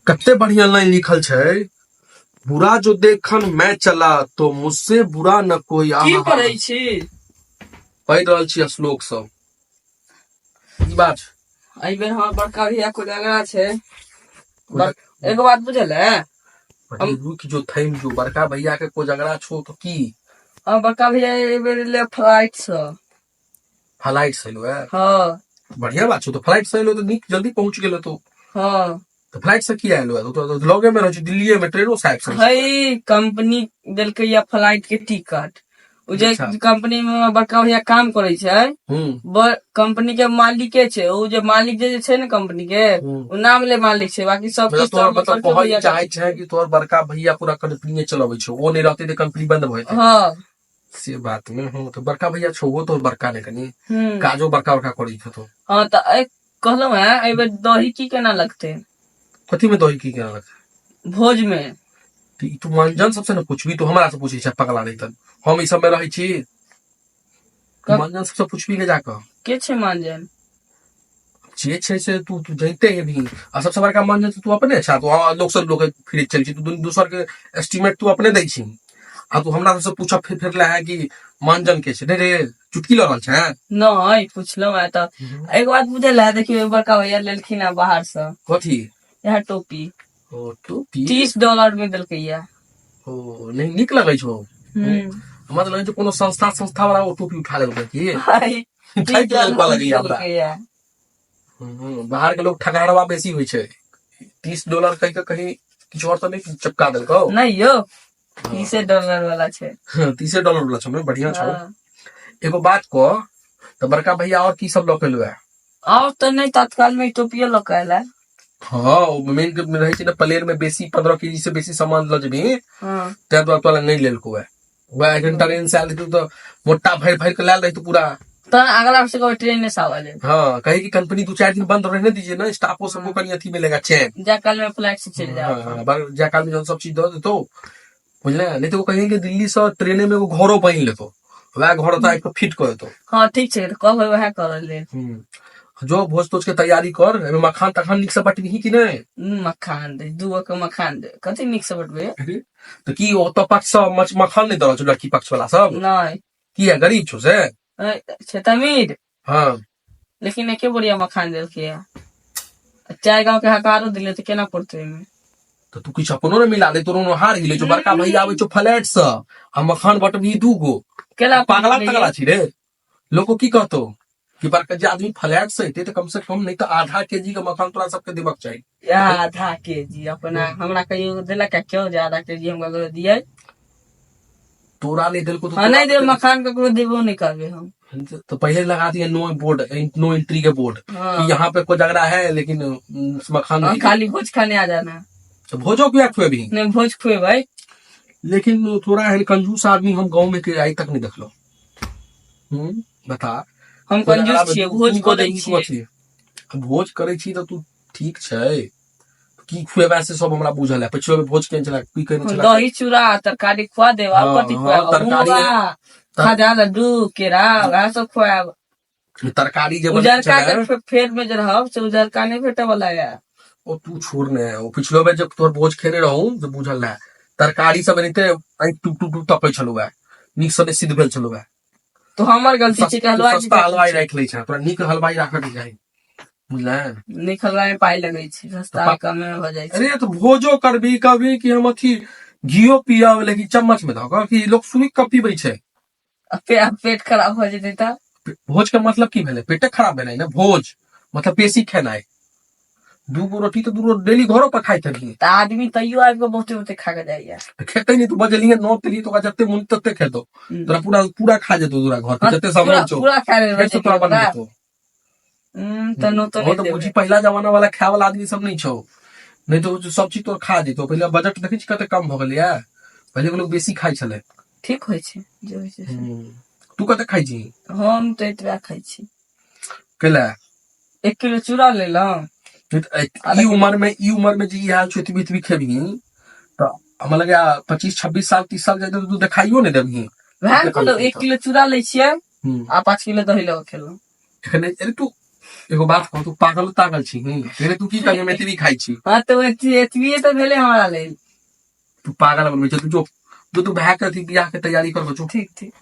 कते बढ़िया लाइन लिखल छे, बुरा जो देखन मैं चला तो मुझसे बुरा न कोई। की पढ़ै छी? पढ़ रहल छी श्लोक सब। ई बात एहि बेर हमर बड़का भैया कोजगरा छै। एगो बात बुझल है, रुक जो थम जो, बड़का भैया के कोजगरा छो तो की हम बड़का भैया एहि बेर ले फ्लाइट से। फ्लाइट से एलो है? हाँ बढ़िया बात छो। तो फ्लाइट से एलो तो नीक जल्दी पहुंच गेलो। हाँ तो फ्लाइट से किया एलो है? तो लगे में रह छी, दिल्ली में ट्रेनो से आबि सकै छी। हई कंपनी देलकै या फ्लाइट के टिकट। उ जे अच्छा। कंपनी में बड़का भैया काम करे छै, कंपनी के मालिके छै। उ जे मालिक जे छै ने कंपनी के, उ नाम ले मालिक छै, बाकी सब कुछ तो मतलब कहै चाहे छै कि तोहर बड़का भैया पूरा कंपनी चलाबै छै, वो नहीं रहते तो कंपनी बंद भ जेतै। हाँ से बात में हो तो बड़का भैया छो, वो तो बड़का ने कनी काजो बड़का बड़का करै छ। तो हाँ तो कहलौ है एहि बेर दही की केना लगते? कथी में दही की केना लगतै? भोज में। तू मंजन सबसे न पूछबी, तू हमरा से पूछे छै पगला नहीं तन। हम ई सब में रहै छी। मंजन सबसे पूछबी के जाकर के छै मंजन? जे छै से तू जानते है भी। आ सबसे बड़का मंजन तू अपने छा। तू लोग सब लोग फिर चल छी, तू दूसर के एस्टीमेट तू अपने दै छी। आ तू हमरा से पूछब फिर है कि मंजन के छै? रे चुटकी लड़ल छै? नहीं पूछलो है। तो एक बात बुझल है, देखियो बड़का भैया लेलखिन है बाहर से। कथी? यह टोपी। ओ टोपी $30 में देलकै या। ओ नहीं निक लगै छो। हमरा लगे कोनो संस्था वाला वो टोपी उठा लेलकै की? बाहर के लोग ठगाड़वा बेसी होइ छै। $30 कह के कहीं किछु और तो नहीं चपका देलको? नहीं यो $30 वाला छै। $30 वाला छो, बढ़िया छो। एगो बात को, तो बड़का भैया और की सब लौकेलो है? और तो नहीं, तत्काल में टोपियो लौकेल है। हाँ मेन रहे छै ना, प्लेन में बेसी 15 केजी से बेसी सामान ल जेबी ते तो तोला नहीं लेलको है। वह ट्रेन से आल तो मोटा भर भर के लाल रही तो पूरा। तो अगला से कोई ट्रेन से आवाज है। हाँ कहे कि कंपनी 2-4 दिन बंद रहने दीजिए ना, स्टाफों सबको कहीं अथी मिलेगा चैन। जाकाल में फ्लाइट से चले जाओ। जाकाल में जो सब चीज दो देतो, बुझले? नहीं तो वो कहेंगे दिल्ली से ट्रेने में वो घरों पहन लेतो, वह घर तो एक फिट कर देतो। हाँ ठीक है, कब वह कर ले। जो भोज तोज के तैयारी कर, मखान तखान निक से बटबी कि नहीं? मखान दे, दूगो के मखान दे, कथी निक से बटबे? तो की ओ तो पक्ष सब मखान नहीं दल छो, लड़की पक्ष वाला सब? नहीं की है, गरीब छो से? तमीर। हाँ लेकिन एके बढ़िया मखान देलकै है। 4 गांव के हकारो दिले तो केना पड़ते में? तो तू कुछ अपनो ने मिला दे, तोरो हार हिले जो। बड़का भैया आवे छो फ्लैट से, हम मखान बटबी दूगो। केला पागला तगला छी रे। लोगो की कहतो कि बड़का जे आदमी फ्लैट से हेते तो कम से कम नहीं तो आधा केजी का मखान तोरा सबके देबक चाहिए। आधा केजी अपना हमरा कहियो देलक क्यों? जे आधा केजी हम ककरो दिए? तोरा नहीं दिल को तो नहीं दे, मखान ककरो देबो नहीं करबे हम। तो पहले लगा दिया नो एंट्री के बोर्ड कि यहाँ पे कोजगरा है, लेकिन मखान खाली भोज खाने आ जाना। तो भोजो क्या खुए भी नहीं, भोज खुए भाई। लेकिन थोड़ा है कंजूस आदमी हम गांव में के आई तक नहीं देखलो। बता, हम कंजूस छिए, भोज को दै छिए। भोज करे छी तो तू ठीक छै की खुएबा से सब हमरा बुझल है। पिछलो में भोज केन चला की केन चला? दही चूड़ा तरकारी खुआ देवा, कथी खुआ? तरकारी खाजा लड्डू केरा वह सब खुआ। तरकारी जे उजरका के फेर में जे रहब से उजरका नहीं भेटे वाला है। ओ तू छोड़ ने, ओ पिछलो में जब तोर भोज खेने रहूं तो बुझल है तरकारी सब एनते टूट टूट तपै छलो है, नीक से सिद्ध भेल छलो है। तो हमर गलती छै कि हलवाई सस्ता हलवाई राख ले छै, तोरा नीक हलवाई राखै के चाही, बुझले? नीक हलवाई में पाई लगै छै, सस्ता कम में हो जाय छै। अरे तो भोजो करबी कभी कि हम अथी घियो पियब, लेकिन चम्मच में धक कि लोग सुनी कप पीबै छै। पेट खराब हो जेतै त? भोज के मतलब की भेलै? पेटे खराब भेलै ना। भोज मतलब पेशी खेनाई। दूगो रोटी तो दूगो डेली घरों पर खाई थी। तो आदमी तैयो आबि के बहुते बहुते खा के जाइए। खेते नहीं, तू बजलिए 9 तेली तो जते मुन तते खेतो, तोरा पूरा पूरा खा जेतो तोरा घर पे जते सामान छो पूरा खा ले तो तोरा बन जेतो। तनो तो नहीं बुझी पहला जमाना वाला खाए वाला आदमी सब नहीं छो, नहीं तो सब चीज तो खा जेतो। पहले बजट देखै छी कते कम भ गेलै है, पहले के लोग बेसी खाई छले। ठीक होय छै जे होय छै। तू कते खाई छी? हम तो एतबा खाई छी। केला 1 किलो चूड़ा लेलौं। ई उम्र में जी हाल छो इतबी खेबी तो हमरा लगे 25-26 साल 30 साल जाए तो तू देखाइयो नहीं देबही। वह कहलो 1 किलो चूड़ा ले छियै आ 5 किलो दही लगा खेलौं। अरे तू एगो बात कहू, तू पागल तागल छी? तेरे तू की कहिए मैं भी खाई छी? हाँ तो एतविए तो भेले हमारा लेल। तू पागल बन तू जो जो तू भाग कर थी बियाह के तैयारी कर बचो। ठीक ठीक।